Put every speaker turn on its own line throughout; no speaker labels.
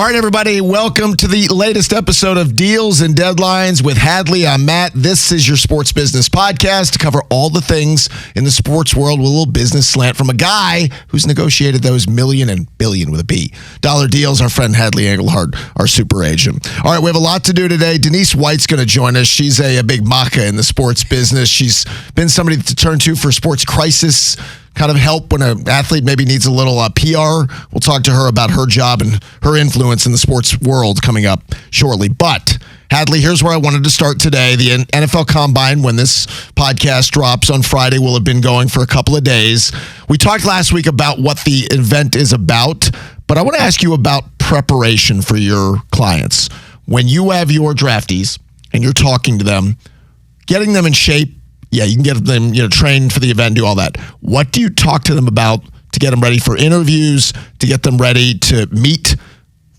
All right, everybody, welcome to the latest episode of Deals and Deadlines with Hadley. I'm Matt. This is your sports business podcast to cover all the things in the sports world with a little business slant from a guy who's negotiated those million and billion with a B dollar deals, our friend Hadley Engelhardt, our super agent. All right, we have a lot to do today. Denise White's going to join us. She's a big maca in the sports business. She's been somebody to turn to for sports crisis kind of help when an athlete maybe needs a little PR. We'll talk to her about her job and her influence in the sports world coming up shortly. But, Hadley, here's where I wanted to start today. The NFL Combine, when this podcast drops on Friday, will have been going for a couple of days. We talked last week about what the event is about, but I want to ask you about preparation for your clients. When you have your draftees and you're talking to them, getting them in shape, yeah, you can get them, trained for the event, do all that. What do you talk to them about to get them ready for interviews, to get them ready to meet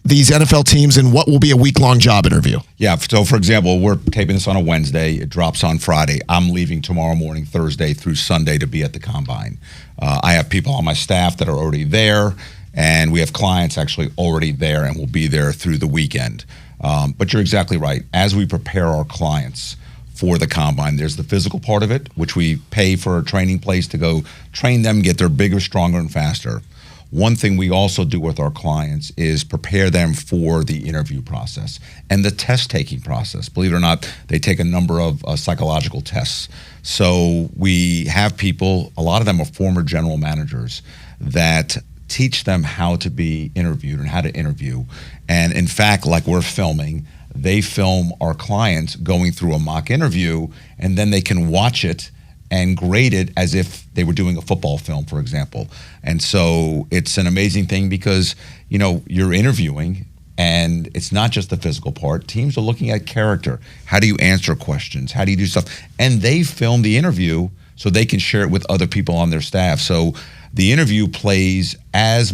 these NFL teams in what will be a week-long job interview?
Yeah, so for example, we're taping this on a Wednesday. It drops on Friday. I'm leaving tomorrow morning, Thursday through Sunday to be at the Combine. I have people on my staff that are already there, and we have clients actually already there and will be there through the weekend. But you're exactly right. As we prepare our clients for the Combine, there's the physical part of it, which we pay for a training place to go train them, get them bigger, stronger, and faster. One thing we also do with our clients is prepare them for the interview process and the test-taking process. Believe it or not, they take a number of psychological tests. So we have people, a lot of them are former general managers, that teach them how to be interviewed and how to interview. And in fact, like we're filming, they film our clients going through a mock interview, and then they can watch it and grade it as if they were doing a football film, for example. And so it's an amazing thing because, you're interviewing, and it's not just the physical part. Teams are looking at character. How do you answer questions? How do you do stuff? And they film the interview so they can share it with other people on their staff. So the interview plays as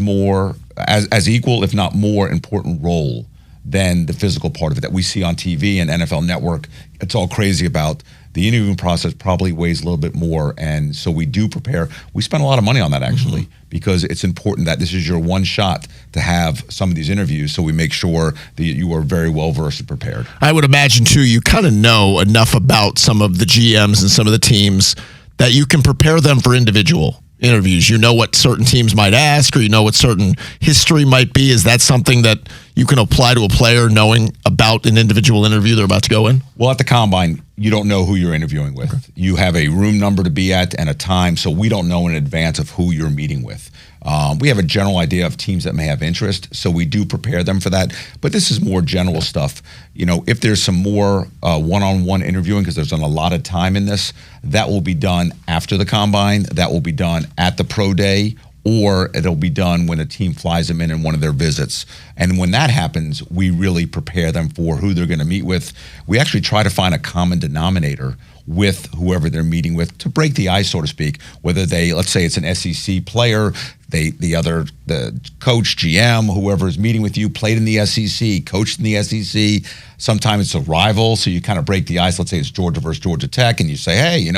equal, if not more important role than the physical part of it that we see on TV and NFL Network. It's all crazy about. The interviewing process probably weighs a little bit more, and so we do prepare. We spend a lot of money on that, actually, because it's important that this is your one shot to have some of these interviews, so we make sure that you are very well-versed and prepared.
I would imagine, too, you kind of know enough about some of the GMs and some of the teams that you can prepare them for individual interviews. You know what certain teams might ask, or you know what certain history might be. Is that something that you can apply to a player knowing about an individual interview they're about to go in?
Well, at the Combine, you don't know who you're interviewing with. Okay. You have a room number to be at and a time, so we don't know in advance of who you're meeting with. We have a general idea of teams that may have interest, so we do prepare them for that. But this is more general stuff. If there's some more one-on-one interviewing, because there's a lot of time in this, that will be done after the Combine. That will be done at the Pro Day, or it'll be done when a team flies them in one of their visits. And when that happens, we really prepare them for who they're going to meet with. We actually try to find a common denominator with whoever they're meeting with to break the ice, so to speak. Whether let's say it's an SEC player, the coach, GM, whoever is meeting with you, played in the SEC, coached in the SEC. Sometimes it's a rival, so you kind of break the ice. Let's say it's Georgia versus Georgia Tech, and you say, hey,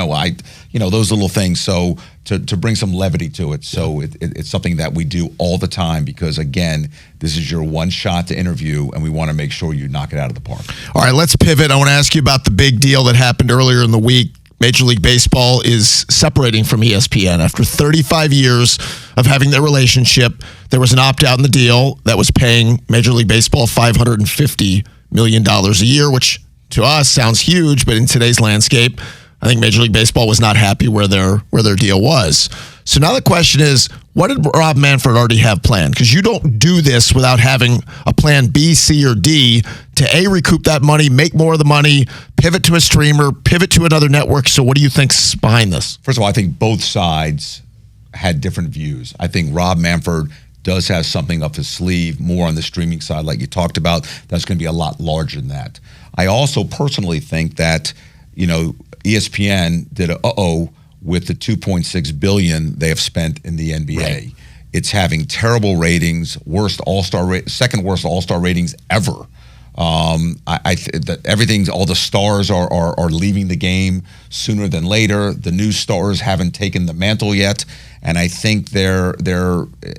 those little things. So to bring some levity to it. So it's something that we do all the time because, again, this is your one shot to interview, and we want to make sure you knock it out of the park.
All right, let's pivot. I want to ask you about the big deal that happened earlier in the week. Major League Baseball is separating from ESPN. After 35 years of having their relationship, there was an opt-out in the deal that was paying Major League Baseball $550 million a year, which to us sounds huge, but in today's landscape, I think Major League Baseball was not happy where their deal was. So now the question is, what did Rob Manfred already have planned? Because you don't do this without having a plan B, C, or D to A, recoup that money, make more of the money, pivot to a streamer, pivot to another network. So what do you think's behind this?
First of all, I think both sides had different views. I think Rob Manfred does have something up his sleeve, more on the streaming side, like you talked about, that's going to be a lot larger than that. I also personally think that, ESPN did with the $2.6 billion they have spent in the NBA. Right. It's having terrible ratings, second worst All-Star ratings ever. Everything's, all the stars are leaving the game sooner than later. The new stars haven't taken the mantle yet, and I think they're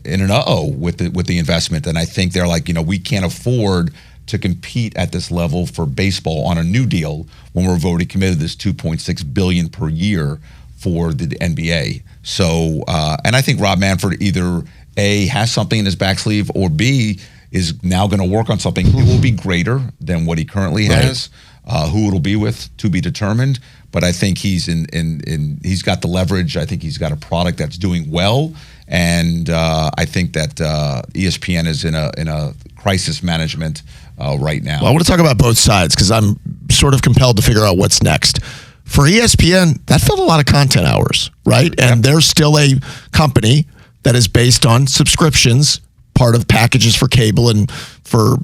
in an with the investment. And I think they're like, we can't afford to compete at this level for baseball on a new deal when we've already committed this $2.6 billion per year for the NBA. So, and I think Rob Manfred either A, has something in his back sleeve, or B, is now going to work on something. It will be greater than what he currently has. Who it'll be with, to be determined. But I think he's he's got the leverage. I think he's got a product that's doing well, and I think that ESPN is in a crisis management right now.
Well, I want to talk about both sides because I'm sort of compelled to figure out what's next. For ESPN, that filled a lot of content hours, right? And they're still a company that is based on subscriptions, part of packages for cable and for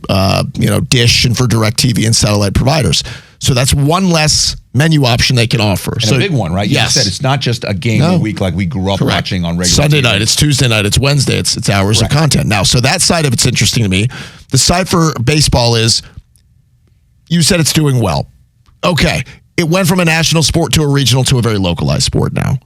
Dish and for DirecTV and satellite providers. So that's one less menu option they can offer.
And
so
a big one, right?
Yes.
You said it's not just a game a week like we grew up watching on regular
Sunday
TV.
night, it's Tuesday night, it's Wednesday, it's hours of content. Now, so that side of it's interesting to me. The side for baseball is, you said it's doing well. Okay, it went from a national sport to a regional to a very localized sport now.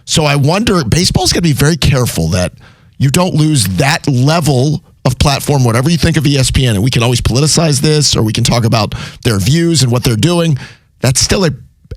So I wonder, baseball's going to be very careful that you don't lose that level of platform, whatever you think of ESPN, and we can always politicize this, or we can talk about their views and what they're doing. That's still a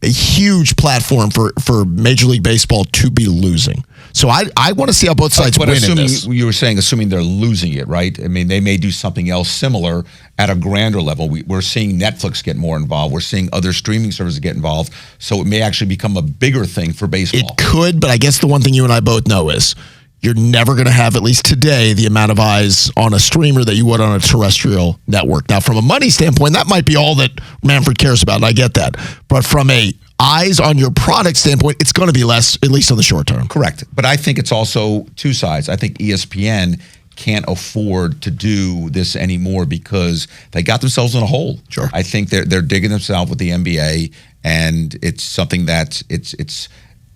huge platform for Major League Baseball to be losing. So I want to see how both sides win in this.
You were saying, assuming they're losing it, right? I mean, they may do something else similar at a grander level. We're seeing Netflix get more involved. We're seeing other streaming services get involved. So it may actually become a bigger thing for baseball.
It could, but I guess the one thing you and I both know is you're never going to have, at least today, the amount of eyes on a streamer that you would on a terrestrial network. Now, from a money standpoint, that might be all that Manfred cares about, and I get that. But from a eyes on your product standpoint, it's going to be less, at least on the short term.
Correct. But I think it's also two sides. I think ESPN can't afford to do this anymore because they got themselves in a hole.
Sure.
I think they're digging themselves with the NBA, and it's something that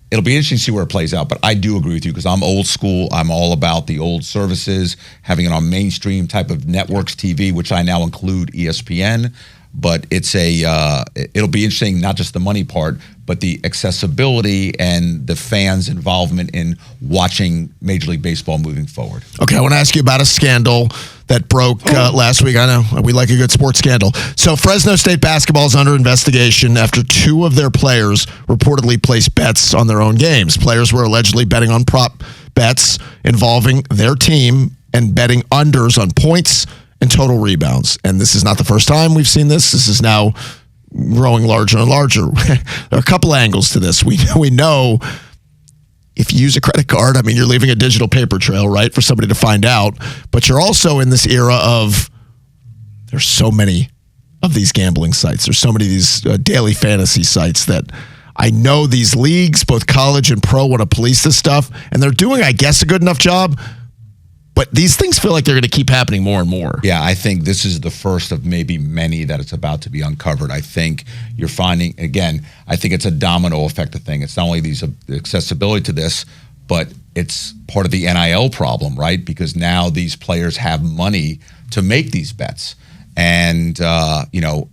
it'll be interesting to see where it plays out, but I do agree with you because I'm old school. I'm all about the old services, having it on mainstream type of networks TV, which I now include ESPN. But it'll be interesting, not just the money part, but the accessibility and the fans' involvement in watching Major League Baseball moving forward.
Okay, I want to ask you about a scandal that broke last week. I know, we like a good sports scandal. So Fresno State basketball is under investigation after two of their players reportedly placed bets on their own games. Players were allegedly betting on prop bets involving their team and betting unders on points and total rebounds. And this is not the first time we've seen this. This is now growing larger and larger. There are a couple angles to this. We know if you use a credit card, I mean, you're leaving a digital paper trail, right, for somebody to find out. But you're also in this era of, there's so many of these gambling sites. There's so many of these daily fantasy sites that I know these leagues, both college and pro, want to police this stuff. And they're doing, I guess, a good enough job. But these things feel like they're going to keep happening more and more.
Yeah, I think this is the first of maybe many that it's about to be uncovered. I think you're finding, again, I think it's a domino effect of thing. It's not only the accessibility to this, but it's part of the NIL problem, right? Because now these players have money to make these bets. And,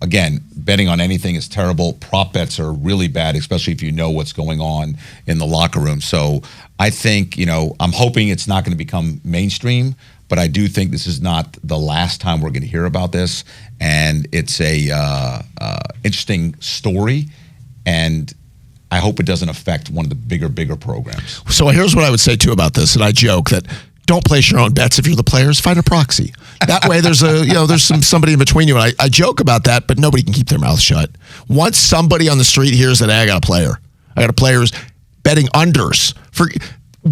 again, betting on anything is terrible. Prop bets are really bad, especially if you know what's going on in the locker room. So I think, I'm hoping it's not going to become mainstream, but I do think this is not the last time we're going to hear about this. And it's a interesting story, and I hope it doesn't affect one of the bigger programs.
So here's what I would say, too, about this, and I joke that don't place your own bets if you're the players. Find a proxy. That way, there's somebody in between you. And I joke about that, but nobody can keep their mouth shut. Once somebody on the street hears that, hey, I got a player who's betting unders. For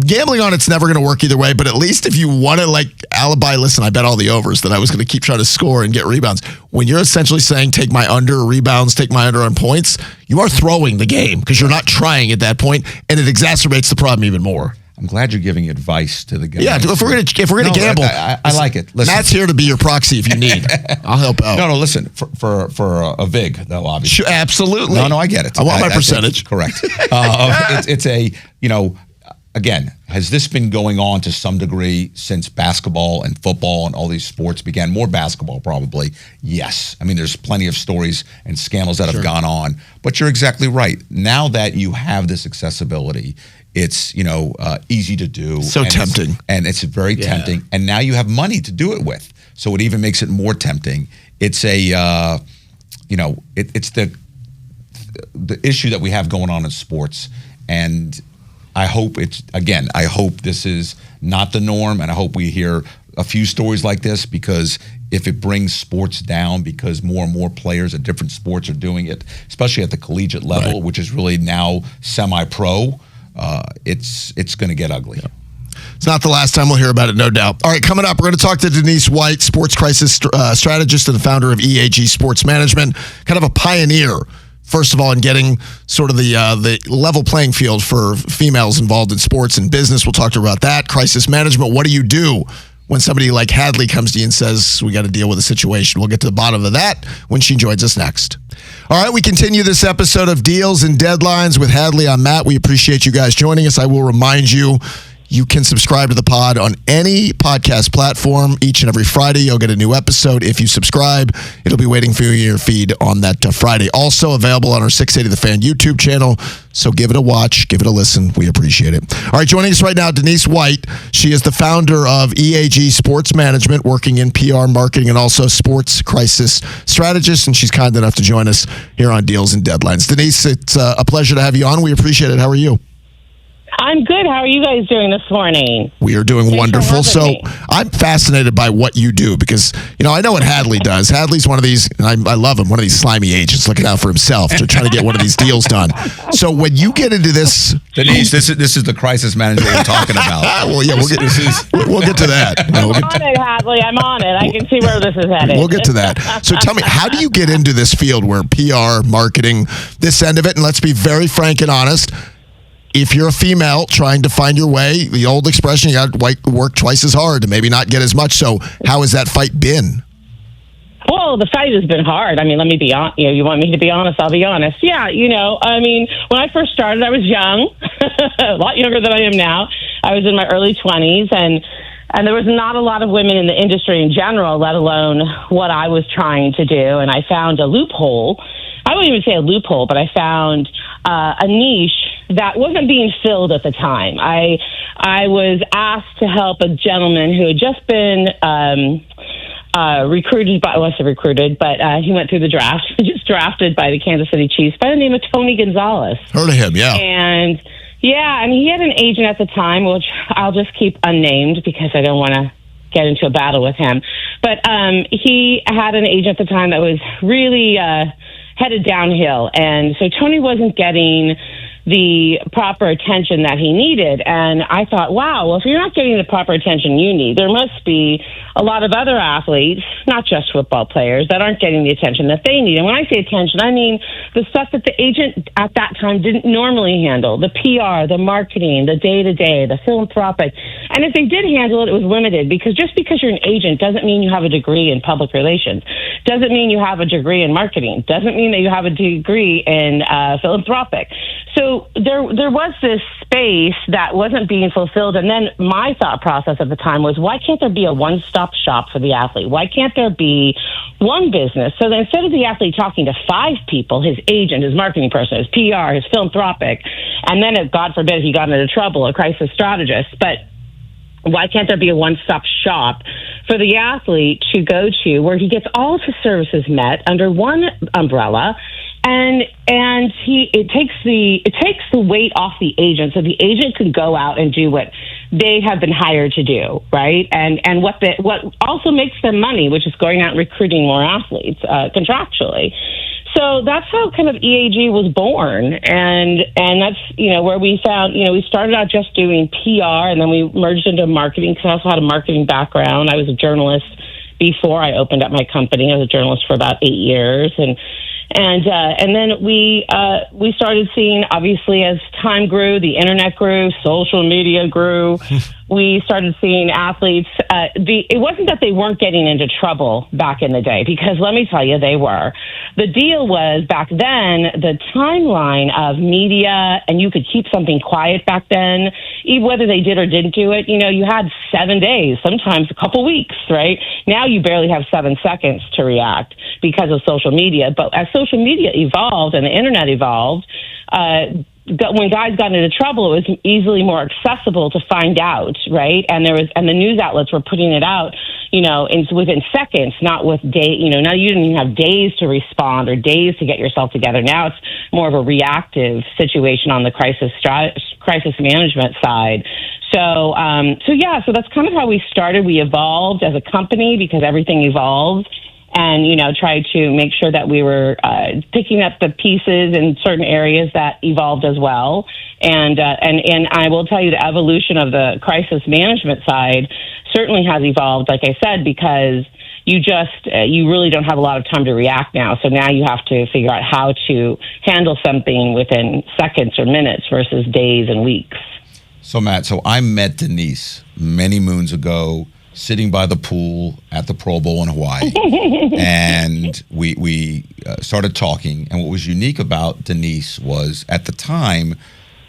gambling on it's never going to work either way. But at least if you want to alibi, listen, I bet all the overs that I was going to keep trying to score and get rebounds. When you're essentially saying take my under rebounds, take my under on points, you are throwing the game because you're not trying at that point, and it exacerbates the problem even more.
I'm glad you're giving advice to the guys.
Yeah, if we're gonna gamble,
I like it. Listen,
Matt's here to be your proxy if you need. I'll help out.
No, listen for a vig though, obviously.
Sure, absolutely.
No, I get it.
I want my percentage.
Correct. It's again, has this been going on to some degree since basketball and football and all these sports began? More basketball, probably. Yes. I mean, there's plenty of stories and scandals that have gone on. But you're exactly right. Now that you have this accessibility, it's, easy to do.
So tempting.
It's very tempting. And now you have money to do it with. So it even makes it more tempting. It's it's the issue that we have going on in sports. And I hope I hope this is not the norm, and I hope we hear a few stories like this, because if it brings sports down, because more and more players at different sports are doing it, especially at the collegiate level, which is really now semi-pro, it's going to get ugly. Yeah.
It's not the last time we'll hear about it, no doubt. All right, coming up, we're going to talk to Denise White, sports crisis strategist and the founder of EAG Sports Management, kind of a pioneer, first of all, in getting sort of the level playing field for females involved in sports and business. We'll talk to her about that. Crisis management, what do you do when somebody like Hadley comes to you and says, we got to deal with a situation? We'll get to the bottom of that when she joins us next. All right, we continue this episode of Deals and Deadlines with Hadley. I'm Matt. We appreciate you guys joining us. I will remind you, you can subscribe to the pod on any podcast platform. Each and every Friday, you'll get a new episode. If you subscribe, it'll be waiting for you in your feed on that Friday. Also available on our 680 The Fan YouTube channel. So give it a watch, give it a listen. We appreciate it. All right, joining us right now, Denise White. She is the founder of EAG Sports Management, working in PR, marketing, and also sports crisis strategist. And she's kind enough to join us here on Deals and Deadlines. Denise, it's a pleasure to have you on. We appreciate it. How are you?
I'm good. How are you guys doing this morning?
We are doing wonderful. So I'm fascinated by what you do because, I know what Hadley does. Hadley's one of these, and I love him, one of these slimy agents looking out for himself to trying to get one of these deals done. So when you get into this...
Denise, this is the crisis management we're talking about.
Well, yeah, we'll get to that.
I'm on it, Hadley. I'm on it. I can see where this is headed.
We'll get to that. So tell me, how do you get into this field where PR, marketing, this end of it, and let's be very frank and honest, if you're a female trying to find your way, the old expression, you got to work twice as hard to maybe not get as much. So how has that fight been?
Well, the fight has been hard. I mean, let me be honest. You want me to be honest? I'll be honest. Yeah, when I first started, I was young, a lot younger than I am now. I was in my early 20s, and there was not a lot of women in the industry in general, let alone what I was trying to do. And I found a loophole. I wouldn't even say a loophole, but I found a niche that wasn't being filled at the time. I was asked to help a gentleman who had just been recruited by, well, I said recruited, but he went through the draft, just drafted by the Kansas City Chiefs by the name of Tony Gonzalez.
Heard of him, yeah.
And he had an agent at the time, which I'll just keep unnamed because I don't want to get into a battle with him. But he had an agent at the time that was really headed downhill. And so Tony wasn't getting the proper attention that he needed. And I thought, wow, well, if you're not getting the proper attention you need, there must be a lot of other athletes, not just football players, that aren't getting the attention that they need. And when I say attention, I mean the stuff that the agent at that time didn't normally handle, the PR, the marketing, the day-to-day, the philanthropic. And if they did handle it, it was limited, because just because you're an agent doesn't mean you have a degree in public relations, doesn't mean you have a degree in marketing, doesn't mean that you have a degree in philanthropic. So there was this space that wasn't being fulfilled. And then my thought process at the time was, why can't there be a one-stop shop for the athlete? Why can't there be one business? So that instead of the athlete talking to 5 people, his agent, his marketing person, his PR, his philanthropic, and then, if God forbid, he got into trouble, a crisis strategist. But why can't there be a one-stop shop for the athlete to go to where he gets all of his services met under one umbrella? And it takes the weight off the agent, so the agent can go out and do what they have been hired to do, right? And what also makes them money, which is going out and recruiting more athletes contractually. So that's how kind of EAG was born, and that's where we found we started out just doing PR, and then we merged into marketing because I also had a marketing background. I was a journalist before I opened up my company. I was a journalist for about 8 years, and then we started seeing, obviously, as time grew, the internet grew, social media grew. We started seeing athletes. It wasn't that they weren't getting into trouble back in the day, because let me tell you, they were. The deal was, back then, the timeline of media, and you could keep something quiet back then, whether they did or didn't do it, you had 7 days, sometimes a couple weeks, right? Now you barely have 7 seconds to react because of social media. But as social media evolved and the internet evolved, when guys got into trouble, it was easily more accessible to find out, right? And the news outlets were putting it out, within seconds, not with day. Now you didn't even have days to respond or days to get yourself together. Now it's more of a reactive situation on the crisis management side. So that's kind of how we started. We evolved as a company because everything evolves. And, tried to make sure that we were picking up the pieces in certain areas that evolved as well. And I will tell you the evolution of the crisis management side certainly has evolved, like I said, because you really don't have a lot of time to react now. So now you have to figure out how to handle something within seconds or minutes versus days and weeks.
So, Matt, I met Denise many moons ago, sitting by the pool at the Pro Bowl in Hawaii. And we started talking. And what was unique about Denise was, at the time,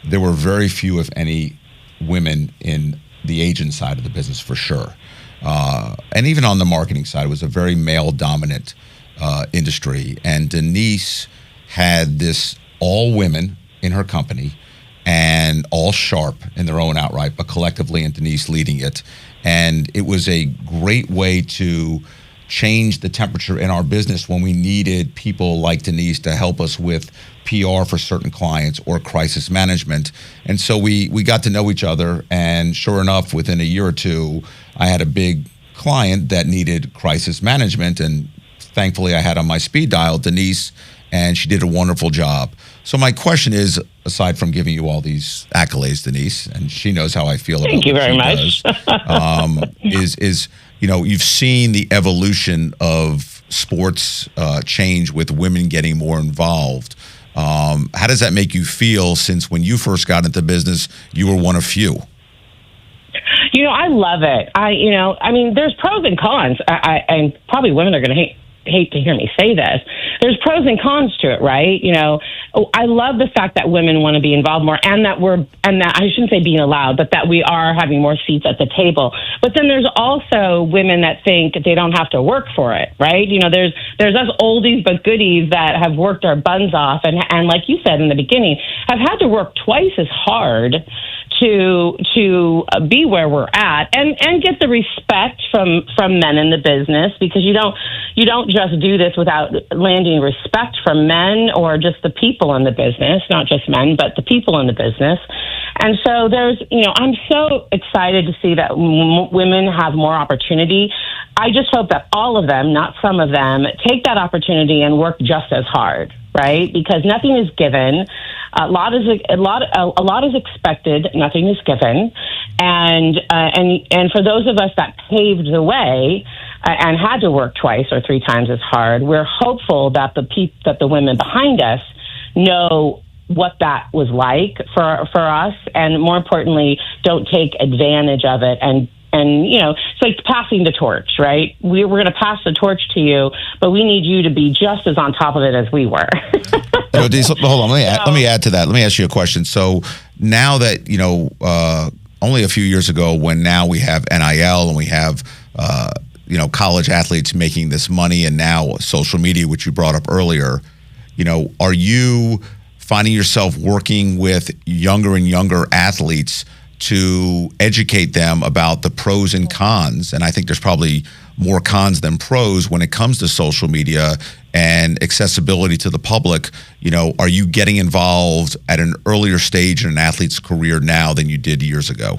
there were very few, if any, women in the agent side of the business, for sure. And even on the marketing side, it was a very male-dominant industry. And Denise had this all women in her company, and all sharp in their own outright, but collectively, and Denise leading it. And it was a great way to change the temperature in our business when we needed people like Denise to help us with PR for certain clients or crisis management. And so we got to know each other, and sure enough, within a year or two, I had a big client that needed crisis management, and thankfully I had on my speed dial Denise, and she did a wonderful job. So my question is, aside from giving you all these accolades, Denise, and she knows how I feel about
Thank you
what
very
she
much.
does, you've seen the evolution of sports change with women getting more involved. How does that make you feel, since when you first got into business, you were one of few?
I love it. There's pros and cons. And probably women are going to hate to hear me say this. There's pros and cons to it, right? I love the fact that women want to be involved more, and that I shouldn't say being allowed, but that we are having more seats at the table. But then there's also women that think they don't have to work for it, right? There's us oldies but goodies that have worked our buns off, and like you said in the beginning, have had to work twice as hard to be where we're at and get the respect from men in the business, because you don't just do this without landing respect from men or just the people in the business, not just men, but the people in the business. And so I'm so excited to see that women have more opportunity. I just hope that all of them, not some of them, take that opportunity and work just as hard, right? Because nothing is given. A lot is expected. Nothing is given, and for those of us that paved the way and had to work twice or three times as hard, we're hopeful that the women behind us know what that was like for us, and more importantly, don't take advantage of it. And it's like passing the torch, right? We're going to pass the torch to you, but we need you to be just as on top of it as we were.
Denise, hold on. Let me add to that. Let me ask you a question. So now that, only a few years ago, when now we have NIL and we have, college athletes making this money, and now social media, which you brought up earlier, are you finding yourself working with younger and younger athletes to educate them about the pros and cons? And I think there's probably more cons than pros when it comes to social media and accessibility to the public. Are you getting involved at an earlier stage in an athlete's career now than you did years ago?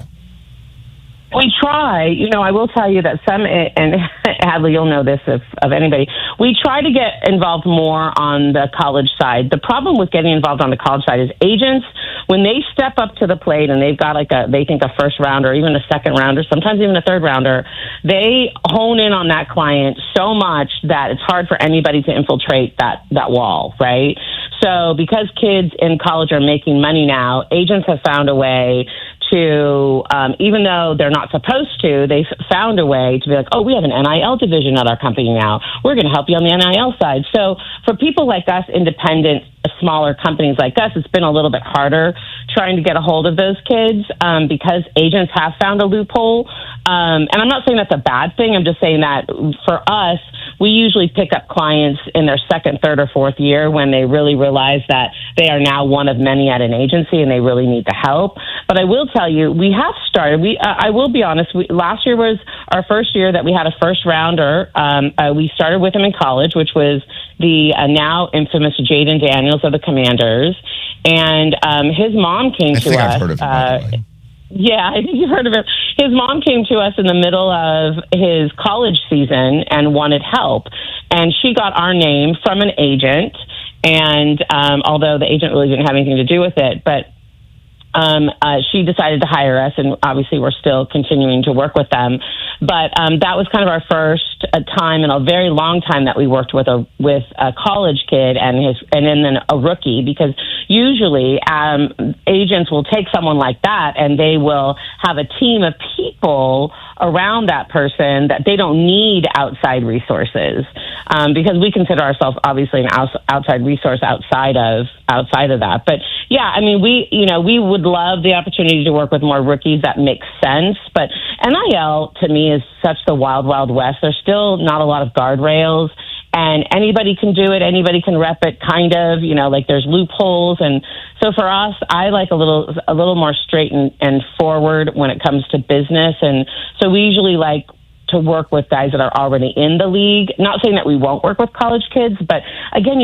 We try. I will tell you that some, and Hadley, you'll know this of anybody, we try to get involved more on the college side. The problem with getting involved on the college side is agents, when they step up to the plate and they've got they think a first rounder, even a second rounder, sometimes even a third rounder, they hone in on that client so much that it's hard for anybody to infiltrate that wall, right? So because kids in college are making money now, agents have found a way to, even though they're not supposed to, they found a way to be like, oh, we have an NIL division at our company now. We're going to help you on the NIL side. So for people like us, independent, smaller companies like us, it's been a little bit harder trying to get a hold of those kids because agents have found a loophole. And I'm not saying that's a bad thing. I'm just saying that for us, we usually pick up clients in their second, third, or fourth year when they really realize that they are now one of many at an agency and they really need the help. But I will tell you, we have started. I will be honest. Last year was our first year that we had a first rounder. We started with him in college, which was the now infamous Jaden Daniels of the Commanders, and his mom came to us.
I've heard of him, by the way.
Yeah, I think you've heard of him. His mom came to us in the middle of his college season and wanted help. And she got our name from an agent. And although the agent really didn't have anything to do with it, but she decided to hire us, and obviously we're still continuing to work with them. But that was kind of our first time in a very long time that we worked with a college kid and then a rookie, because usually agents will take someone like that and they will have a team of people around that person that they don't need outside resources, because we consider ourselves obviously an outside resource outside of that. But yeah, I mean, we would love the opportunity to work with more rookies. That makes sense. But NIL to me is such the wild, wild west. There's still not a lot of guardrails. And anybody can do it. Anybody can rep it, kind of. Like there's loopholes. And so for us, I like a little more straight and forward when it comes to business. And so we usually like to work with guys that are already in the league. Not saying that we won't work with college kids, but again,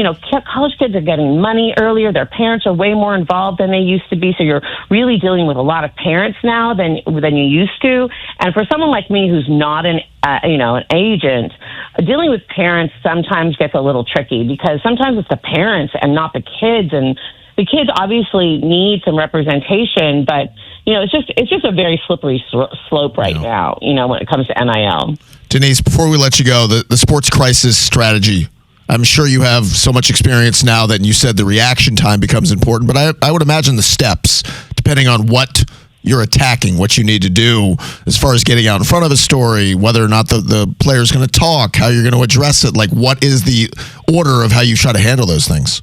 college kids are getting money earlier. Their parents are way more involved than they used to be. So you're really dealing with a lot of parents now than you used to. And for someone like me who's not an agent, dealing with parents sometimes gets a little tricky, because sometimes it's the parents and not the kids. And the kids obviously need some representation, but it's just a very slippery slope right now, when it comes to NIL.
Denise, before we let you go, the sports crisis strategy, I'm sure you have so much experience now that you said the reaction time becomes important, but I would imagine the steps, depending on what you're attacking, what you need to do as far as getting out in front of a story, whether or not the player's going to talk, how you're going to address it, like what is the order of how you try to handle those things?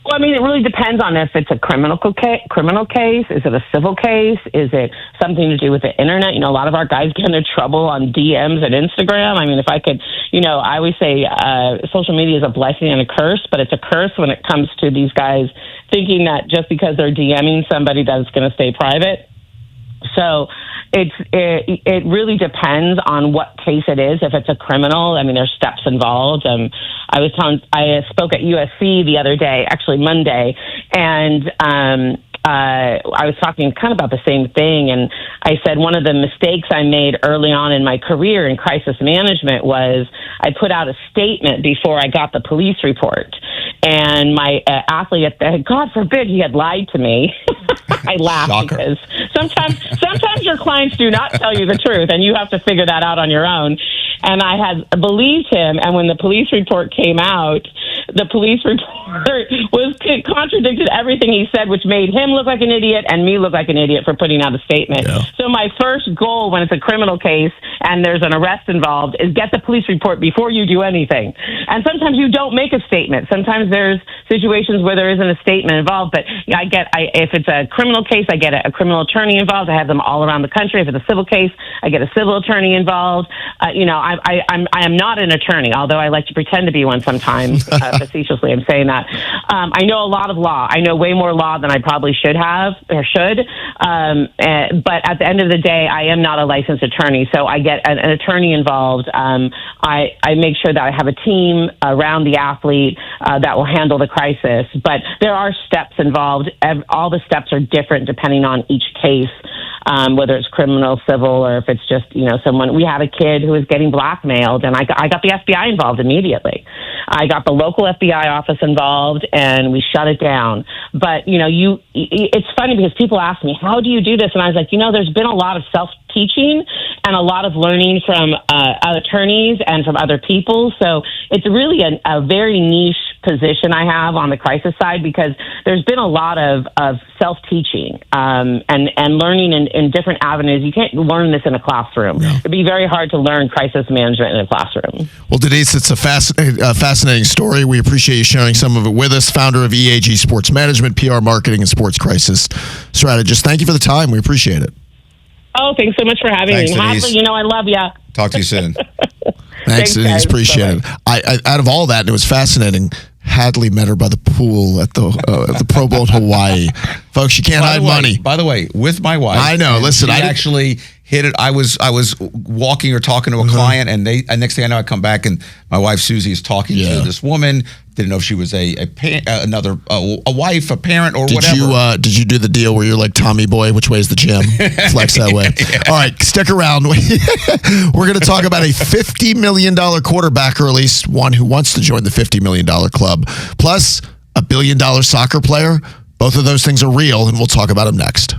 Well, I mean, it really depends on if it's a criminal case. Is it a civil case? Is it something to do with the internet? A lot of our guys get into trouble on DMs and Instagram. I mean, if I could, I always say social media is a blessing and a curse, but it's a curse when it comes to these guys thinking that just because they're DMing somebody that it's going to stay private. So it really depends on what case it is. If it's a criminal, I mean, there's steps involved. I spoke at USC the other day, actually Monday, and I was talking kind of about the same thing. And I said one of the mistakes I made early on in my career in crisis management was I put out a statement before I got the police report. And my athlete, God forbid he had lied to me. I laughed. Shocker. Because sometimes your clients do not tell you the truth, and you have to figure that out on your own. And I had believed him, and when the police report came out, the police report contradicted everything he said, which made him look like an idiot and me look like an idiot for putting out a statement. Yeah. So my first goal when it's a criminal case and there's an arrest involved is get the police report before you do anything. And sometimes you don't make a statement. Sometimes there's situations where there isn't a statement involved, but if it's a criminal case, I get a criminal attorney involved. I have them all around the country. If it's a civil case, I get a civil attorney involved. I am not an attorney, although I like to pretend to be one sometimes. Facetiously, I'm saying that. I know a lot of law. I know way more law than I probably should have or should. But at the end of the day, I am not a licensed attorney, so I get an attorney involved. I make sure that I have a team around the athlete that will handle the crisis. But there are steps involved. All the steps are different depending on each case. Whether it's criminal, civil, or if it's just, someone. We had a kid who was getting blackmailed, and I got the FBI involved immediately. I got the local FBI office involved, and we shut it down. But, it's funny because people ask me, how do you do this? And I was like, there's been a lot of self-teaching, and a lot of learning from attorneys and from other people. So it's really a very niche position I have on the crisis side, because there's been a lot of self-teaching and learning in different avenues. You can't learn this in a classroom. No. It'd be very hard to learn crisis management in a classroom.
Well, Denise, it's a fascinating story. We appreciate you sharing some of it with us. Founder of EAG Sports Management, PR Marketing, and Sports Crisis Strategist. Thank you for the time. We appreciate it.
Oh, thanks so much for having me. Hadley, I love you.
Talk to you soon.
Thanks, Denise. Appreciate it. I out of all that, and it was fascinating, Hadley met her by the pool at the Pro Bowl in Hawaii. Folks, you can't hide money.
By the way, with my wife.
I know. Listen, I
actually hit it. I was walking or talking to a client, and next thing I know, I come back and my wife Susie is talking to this woman. Didn't know if she was a wife, a parent, or whatever.
Did you do the deal where you're like Tommy Boy, which way is the gym? Flex that way. Yeah. All right, stick around. We're going to talk about a $50 million quarterback, or at least one who wants to join the $50 million club, plus a $1 billion soccer player. Both of those things are real, and we'll talk about them next.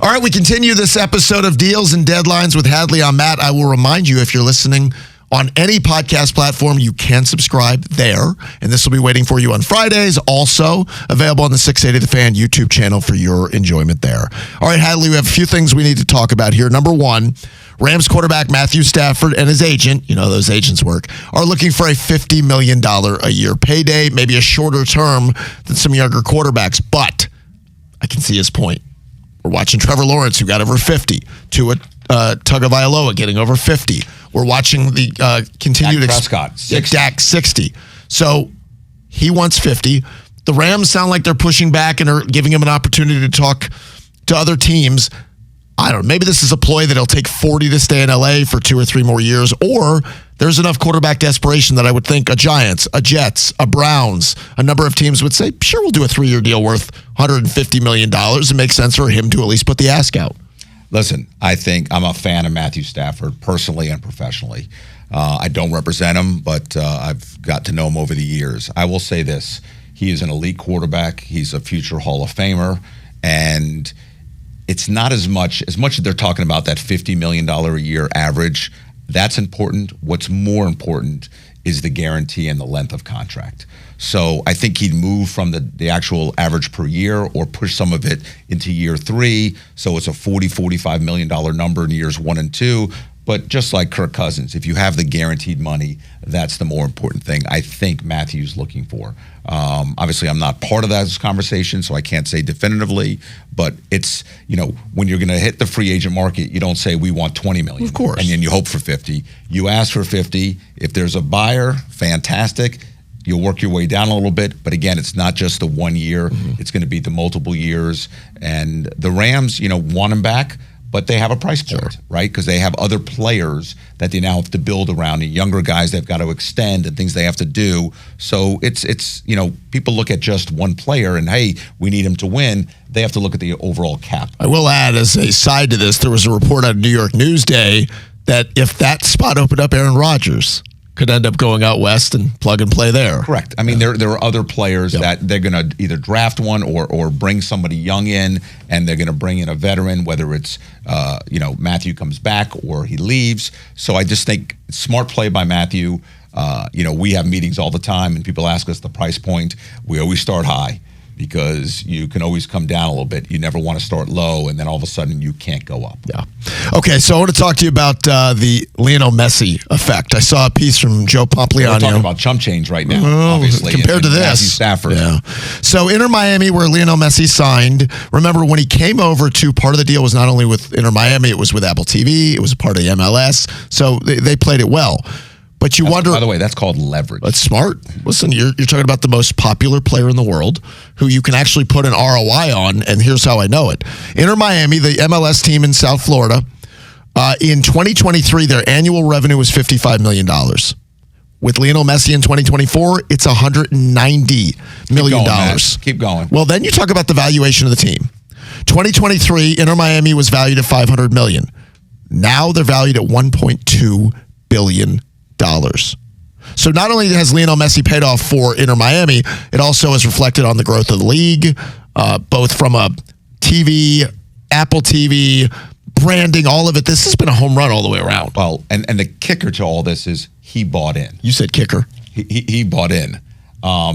All right, we continue this episode of Deals and Deadlines with Hadley. I'm Matt. I will remind you, if you're listening on any podcast platform, you can subscribe there, and this will be waiting for you on Fridays. Also available on the 680 The Fan YouTube channel for your enjoyment there. All right, Hadley, we have a few things we need to talk about here. Number one, Rams quarterback Matthew Stafford and his agent, you know those agents work, are looking for a $50 million a year payday, maybe a shorter term than some younger quarterbacks, but I can see his point. We're watching Trevor Lawrence, who got over 50, Tua Tagovailoa getting over 50. We're watching the continued
Dak Prescott, 60.
Dak 60. So he wants 50. The Rams sound like they're pushing back and are giving him an opportunity to talk to other teams. I don't know. Maybe this is a ploy that he'll take 40 to stay in LA for 2 or 3 more years, or there's enough quarterback desperation that I would think a Giants, a Jets, a Browns, a number of teams would say, sure, we'll do a 3-year deal worth $150 million. It makes sense for him to at least put the ask out.
Listen, I think I'm a fan of Matthew Stafford personally and professionally. I don't represent him, but I've got to know him over the years. I will say this. He is an elite quarterback. He's a future Hall of Famer. And it's not as much as they're talking about that $50 million a year average. That's important. What's more important is the guarantee and the length of contract. So I think he'd move from the actual average per year, or push some of it into year 3. So it's a $45 million number in years 1 and 2. But just like Kirk Cousins, if you have the guaranteed money, that's the more important thing I think Matthew's looking for. Obviously, I'm not part of that conversation, so I can't say definitively. But it's, when you're going to hit the free agent market, you don't say we want $20 million.
Of course.
And then you hope for 50. You ask for 50. If there's a buyer, fantastic. You'll work your way down a little bit. But again, it's not just the 1 year. Mm-hmm. It's going to be the multiple years. And the Rams, want him back. But they have a price point, right? Because they have other players that they now have to build around, and younger guys they've got to extend, and things they have to do. So it's people look at just one player and, hey, we need him to win. They have to look at the overall cap.
I will add, as a side to this, there was a report on New York Newsday that if that spot opened up, Aaron Rodgers could end up going out west and plug and play there.
Correct. I mean, there are other players that they're going to either draft one or bring somebody young in, and they're going to bring in a veteran, whether it's, Matthew comes back or he leaves. So I just think smart play by Matthew. We have meetings all the time, and people ask us the price point. We always start high, because you can always come down a little bit. You never want to start low, and then all of a sudden you can't go up.
Yeah. Okay, so I want to talk to you about the Lionel Messi effect. I saw a piece from Joe Pompliano.
We're talking about chump change right now, obviously.
Compared to this.
Matthew Stafford.
Yeah. So Inter Miami, where Lionel Messi signed, remember when he came over to, part of the deal was not only with Inter Miami, it was with Apple TV, it was a part of the MLS, so they played it well. But you wonder.
By the way, that's called leverage.
That's smart. Listen, you're talking about the most popular player in the world, who you can actually put an ROI on, and here's how I know it. Inter Miami, the MLS team in South Florida, in 2023, their annual revenue was $55 million. With Lionel Messi in 2024, it's $190 million.
Keep going.
Well, then you talk about the valuation of the team. 2023, Inter Miami was valued at $500 million. Now they're valued at $1.2 billion. So not only has Lionel Messi paid off for Inter Miami, it also is reflected on the growth of the league, both from a TV, Apple TV, branding, all of it. This has been a home run all the way around.
Well, and the kicker to all this is he bought in.
You said kicker.
He bought in.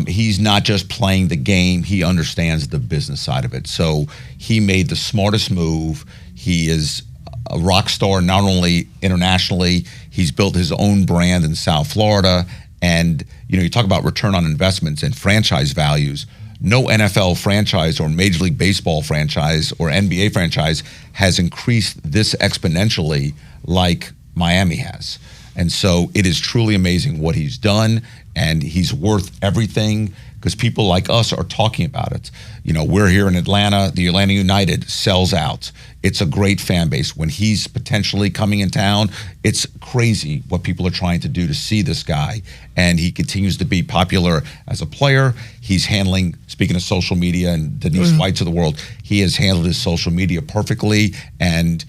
He's not just playing the game. He understands the business side of it. So he made the smartest move. He is a rock star, not only internationally, he's built his own brand in South Florida. And, you talk about return on investments and franchise values. No NFL franchise or Major League Baseball franchise or NBA franchise has increased this exponentially like Miami has. And so it is truly amazing what he's done, and he's worth everything because people like us are talking about it. We're here in Atlanta. The Atlanta United sells out. It's a great fan base. When he's potentially coming in town, it's crazy what people are trying to do to see this guy. And he continues to be popular as a player. He's handling, speaking of social media and Denise White of the world, he has handled his social media perfectly, and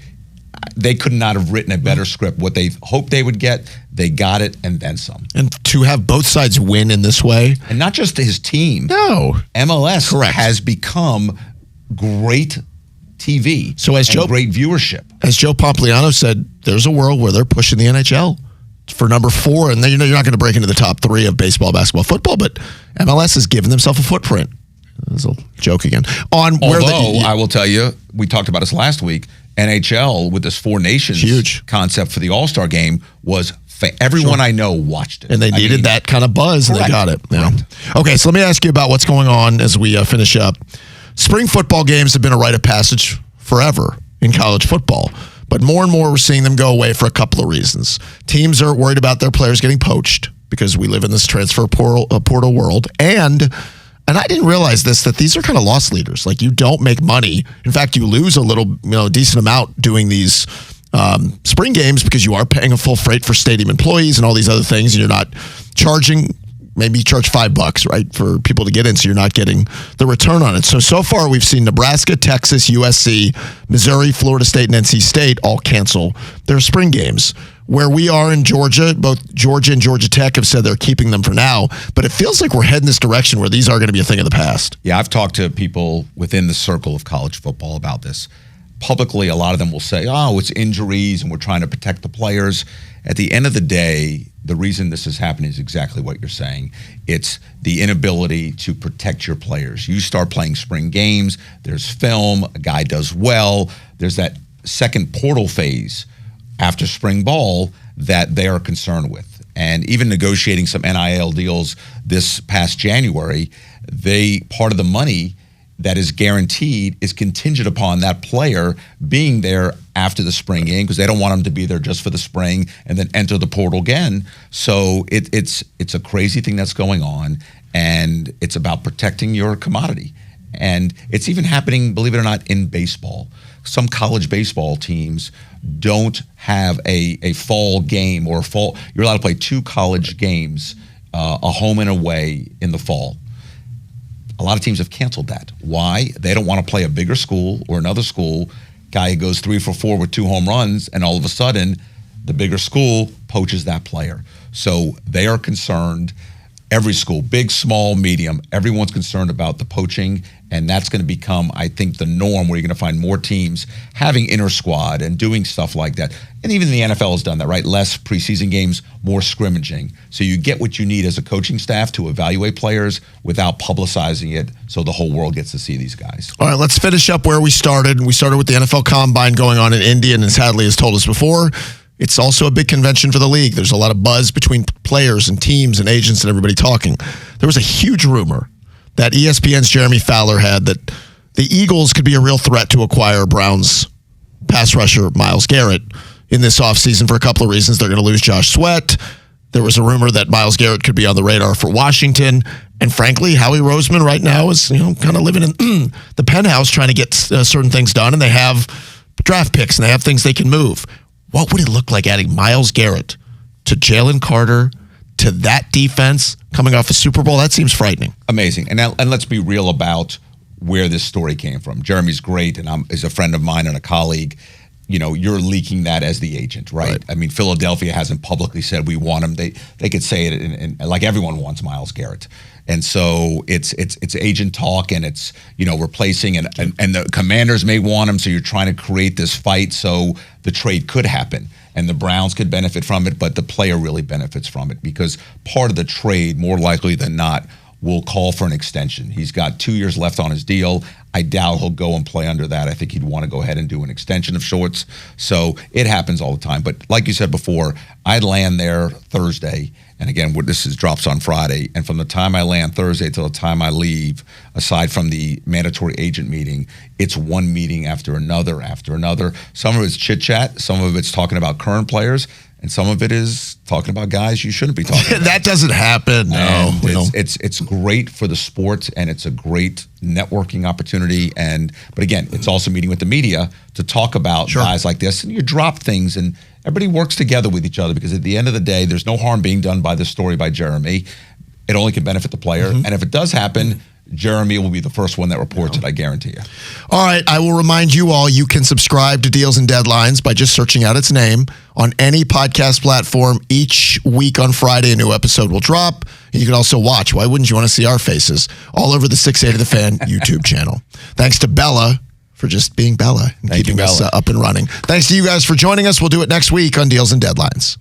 they could not have written a better script. What they hoped they would get, they got it, and then some.
And to have both sides win in this way.
And not just his team.
No.
MLS
Correct.
has become great TV.
So
great viewership.
As Joe Pompliano said, there's a world where they're pushing the NHL for number 4. And then, you're not going to break into the top 3 of baseball, basketball, football, but MLS has given themselves a footprint. That's a joke again.
Although, I will tell you, we talked about this last week, NHL with this 4 nations
huge
concept for the All-Star game was everyone I know watched it.
And they needed that kind of buzz,
correct.
And they got it. Yeah. Okay, so let me ask you about what's going on as we finish up. Spring football games have been a rite of passage forever in college football, but more and more we're seeing them go away for a couple of reasons. Teams are worried about their players getting poached because we live in this transfer portal world, and I didn't realize this, that these are kind of loss leaders. Like, you don't make money. In fact, you lose a little, decent amount doing these spring games because you are paying a full freight for stadium employees and all these other things, and you're not charging. Maybe you charge $5, right, for people to get in, so you're not getting the return on it. So far we've seen Nebraska, Texas, USC, Missouri, Florida State, and NC State all cancel their spring games. Where we are in Georgia, both Georgia and Georgia Tech have said they're keeping them for now, but it feels like we're heading this direction where these are going to be a thing of the past.
Yeah, I've talked to people within the circle of college football about this. Publicly, a lot of them will say, it's injuries and we're trying to protect the players. At the end of the day, the reason this is happening is exactly what you're saying. It's the inability to protect your players. You start playing spring games, there's film, a guy does well, there's that second portal phase after spring ball that they are concerned with. And even negotiating some NIL deals this past January, part of the money that is guaranteed is contingent upon that player being there after the spring game because they don't want him to be there just for the spring and then enter the portal again. So it's a crazy thing that's going on, and it's about protecting your commodity. And it's even happening, believe it or not, in baseball. Some college baseball teams don't have a fall game or you're allowed to play 2 college games, a home and away in the fall. A lot of teams have canceled that. Why? They don't want to play a bigger school or another school. Guy goes 3 for 4 with 2 home runs, and all of a sudden, the bigger school poaches that player. So they are concerned. Every school, big, small, medium, everyone's concerned about the poaching, and that's going to become, I think, the norm where you're going to find more teams having inter squad and doing stuff like that. And even the NFL has done that, right? Less preseason games, more scrimmaging. So you get what you need as a coaching staff to evaluate players without publicizing it so the whole world gets to see these guys.
All right, let's finish up where we started. We started with the NFL Combine going on in Indy, and as Hadley has told us before, it's also a big convention for the league. There's a lot of buzz between players and teams and agents and everybody talking. There was a huge rumor that ESPN's Jeremy Fowler had that the Eagles could be a real threat to acquire Browns pass rusher Myles Garrett in this offseason for a couple of reasons. They're going to lose Josh Sweat. There was a rumor that Myles Garrett could be on the radar for Washington. And frankly, Howie Roseman right now is kind of living in the penthouse trying to get certain things done. And they have draft picks and they have things they can move. What would it look like adding Myles Garrett to Jalen Carter, to that defense coming off a Super Bowl? That seems frightening.
Amazing. And let's be real about where this story came from. Jeremy's great and is a friend of mine and a colleague. you're leaking that as the agent, right? I mean, Philadelphia hasn't publicly said we want him. They could say it, and like everyone wants Myles Garrett. And so it's agent talk, and it's replacing, and the Commanders may want him, so you're trying to create this fight so the trade could happen, and the Browns could benefit from it, but the player really benefits from it because part of the trade, more likely than not, will call for an extension. He's got 2 years left on his deal. I doubt he'll go and play under that. I think he'd want to go ahead and do an extension of sorts. So it happens all the time. But like you said before, I land there Thursday. And again, drops on Friday. And from the time I land Thursday till the time I leave, aside from the mandatory agent meeting, it's one meeting after another after another. Some of it's chit-chat. Some of it's talking about current players. And some of it is talking about guys you shouldn't be talking about.
That doesn't happen. No,
it's great for the sport, and it's a great networking opportunity. But again, it's also meeting with the media to talk about guys like this. And you drop things, and everybody works together with each other because at the end of the day, there's no harm being done by this story by Jeremy. It only can benefit the player. And if it does happen, Jeremy will be the first one that reports it, I guarantee you.
All right, I will remind you all, you can subscribe to Deals and Deadlines by just searching out its name on any podcast platform. Each week on Friday, a new episode will drop. And you can also watch. Why wouldn't you want to see our faces? All over the 680 The Fan YouTube channel. Thanks to Bella for just being Bella and keeping us up and running. Thanks to you guys for joining us. We'll do it next week on Deals and Deadlines.